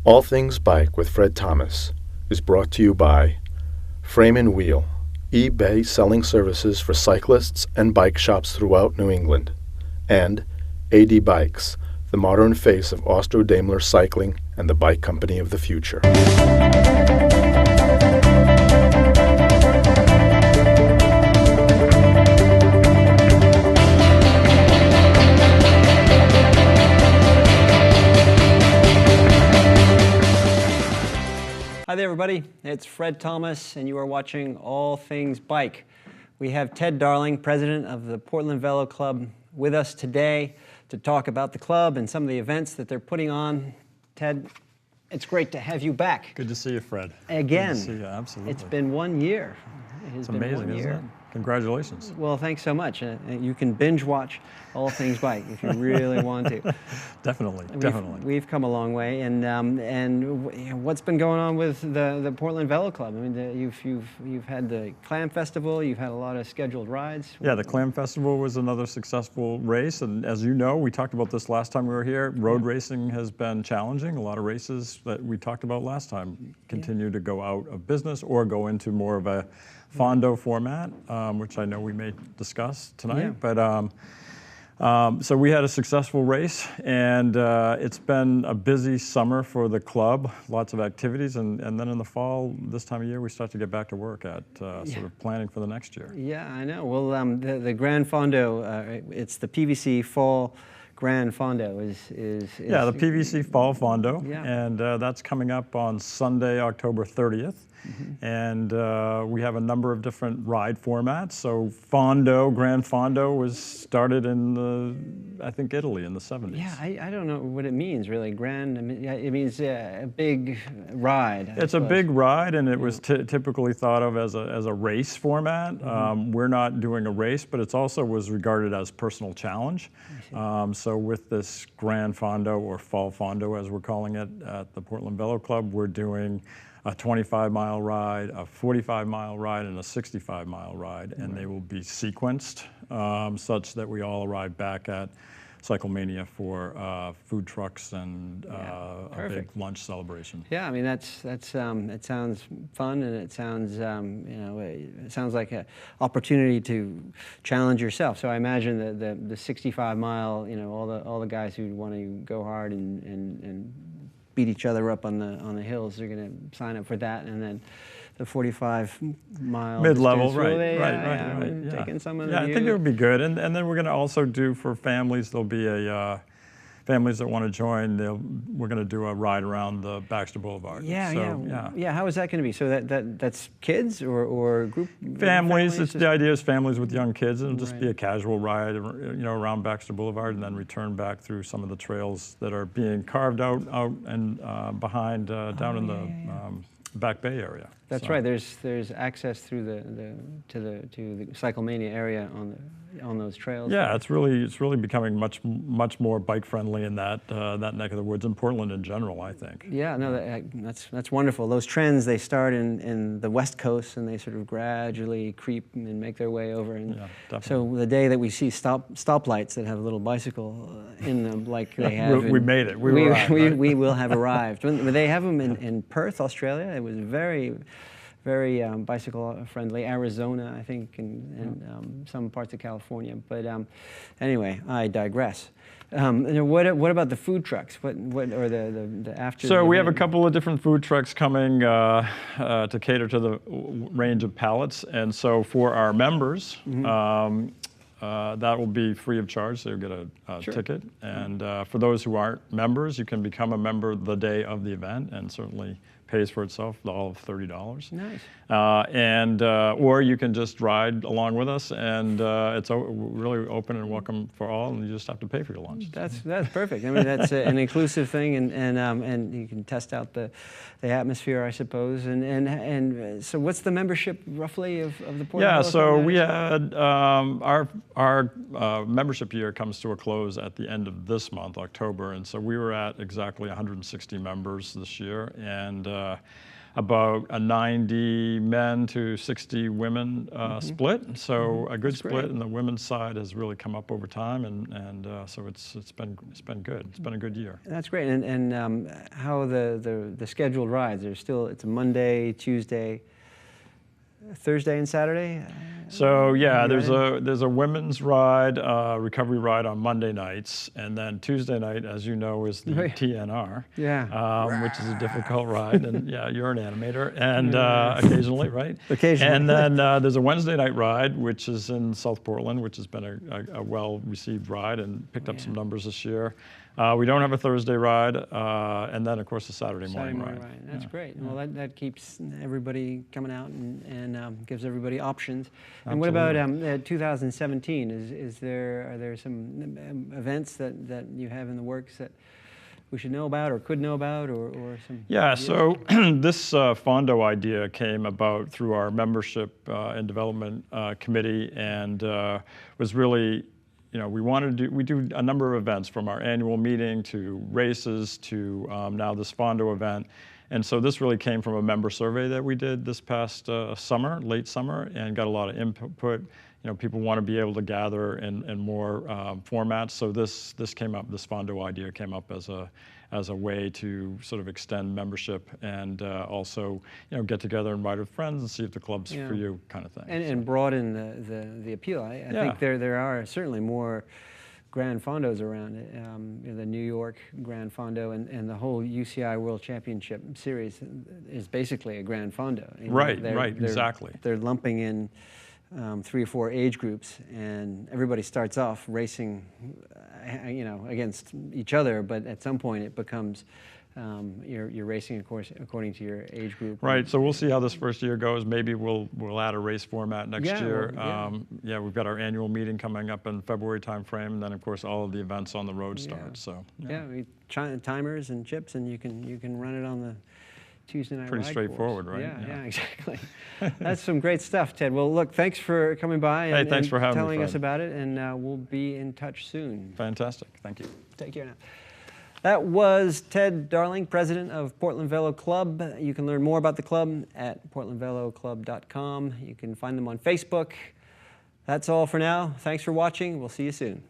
All Things Bike with Fred Thomas is brought to you by Frame and Wheel, eBay selling services for cyclists and bike shops throughout New England, and AD Bikes, the modern face of Austro-Daimler cycling and the bike company of the future. Hi there, everybody. It's Fred Thomas, and you are watching All Things Bike. We have Ted Darling, president of the Portland Velo Club, with us today to talk about the club and some of the events that they're putting on. Ted, it's great to have you back. Good to see you, Fred. Again. Good to see you, absolutely. It's been 1 year. It's amazing, isn't it? Congratulations. Well, thanks so much. You can binge watch All Things Bike if you really want to. Definitely. We've come a long way, and what's been going on with the Portland Velo Club? I mean, you've had the Clam Festival, you've had a lot of scheduled rides. Yeah, the Clam Festival was another successful race, and as you know, we talked about this last time we were here. Road racing has been challenging. A lot of races that we talked about last time continue to go out of business or go into more of a Fondo format, which I know we may discuss tonight. Yeah. But so we had a successful race, and it's been a busy summer for the club, lots of activities, and then in the fall, this time of year, we start to get back to work at sort of planning for the next year. Yeah, I know. Well, the Grand Fondo, it's the PVC Fall Grand Fondo is yeah, the PVC Fall Fondo, Yeah. and that's coming up on Sunday, October 30th. And we have a number of different ride formats. So Fondo, Grand Fondo was started in I think Italy in the 70s. Yeah, I don't know what it means really. Grand, I mean, it means a big ride. It's a big ride, and it was typically thought of as a race format. We're not doing a race, but it also was regarded as personal challenge. So with this Grand Fondo, or Fall Fondo as we're calling it at the Portland Velo Club, we're doing a 25-mile ride, a 45-mile ride, and a 65-mile ride, and they will be sequenced such that we all arrive back at Cyclemania for food trucks and a big lunch celebration. Yeah, I mean it sounds fun, and it sounds it sounds like an opportunity to challenge yourself. So I imagine that the 65-mile, all the guys who want to go hard and beat each other up on the hills, they're going to sign up for that, and then the 45-mile mid-level, right. Taking some of I think it would be good, and then we're going to also do for families. There'll be families that want to join. We're going to do a ride around the Baxter Boulevard. Yeah. How is that going to be? So that's kids or group families? The idea is families with young kids. It'll just be a casual ride, around Baxter Boulevard, and then return back through some of the trails that are being carved out and behind down in the Back Bay area. That's right. There's access through to the Cyclemania area on those trails. Yeah, it's really becoming much more bike friendly in that neck of the woods, in Portland in general, I think. Yeah, no, that's wonderful. Those trends, they start in the West Coast, and they sort of gradually creep and make their way over. And so the day that we see stoplights that have a little bicycle in them, like they have, we made it. We will have arrived. When they have them in Perth, Australia, it was very bicycle friendly. Arizona, I think, and some parts of California. But anyway, I digress. What about the food trucks? What or the after? So we have a couple of different food trucks coming to cater to the range of palates, and so for our members, that will be free of charge. So you'll get a ticket, and for those who aren't members, you can become a member the day of the event, and certainly pays for itself, all of $30. Nice. Or you can just ride along with us, and it's really open and welcome for all, and you just have to pay for your lunch. That's perfect. I mean, that's an inclusive thing, and you can test out the atmosphere, I suppose. And so, what's the membership roughly of the Portland? Yeah, so we had our membership year comes to a close at the end of this month, October, and so we were at exactly 160 members this year, and about a 90 men to 60 women split. So a good That's split, great. and the women's side has really come up over time, and so it's been good. It's been a good year. That's great. And how the scheduled rides? It's a Monday, Tuesday, Thursday, and Saturday. So yeah, there's a women's ride, recovery ride on Monday nights, and then Tuesday night, as you know, is the TNR, which is a difficult ride. And yeah, you're an animator, and occasionally, right? Occasionally. And then there's a Wednesday night ride, which is in South Portland, which has been a well-received ride and picked up some numbers this year. We don't have a Thursday ride, and then of course the Saturday morning ride. That's great. Well, that keeps everybody coming out and gives everybody options. And what about 2017? Are there some events that you have in the works that we should know about or could know about, or some? Yeah. So this Fondo idea came about through our membership and development committee, and was really, we do a number of events, from our annual meeting to races to now this Fondo event. And so this really came from a member survey that we did this past summer, late summer, and got a lot of input. People want to be able to gather in more formats. So this came up, this Fondo idea came up as a way to sort of extend membership and also, get together and ride with friends and see if the club's for you, kind of thing. And broaden the appeal. I think there are certainly more Grand Fondos around it. The New York Grand Fondo and the whole UCI World Championship Series is basically a Grand Fondo. Right, exactly. They're lumping in 3 or 4 age groups, and everybody starts off racing, against each other. But at some point, it becomes you're racing, of course, according to your age group. Right. So we'll see how this first year goes. Maybe we'll add a race format next year. We've got our annual meeting coming up in February timeframe, and then of course all of the events on the road start. So timers and chips, and you can run it on the Tuesday night. Pretty ride straightforward, course. right? Yeah, exactly. That's some great stuff, Ted. Well, look, thanks for coming by and, thanks for having me, telling us Fred. about it, and we'll be in touch soon. Fantastic. Thank you. Take care now. That was Ted Darling, president of Portland Velo Club. You can learn more about the club at portlandveloclub.com. You can find them on Facebook. That's all for now. Thanks for watching. We'll see you soon.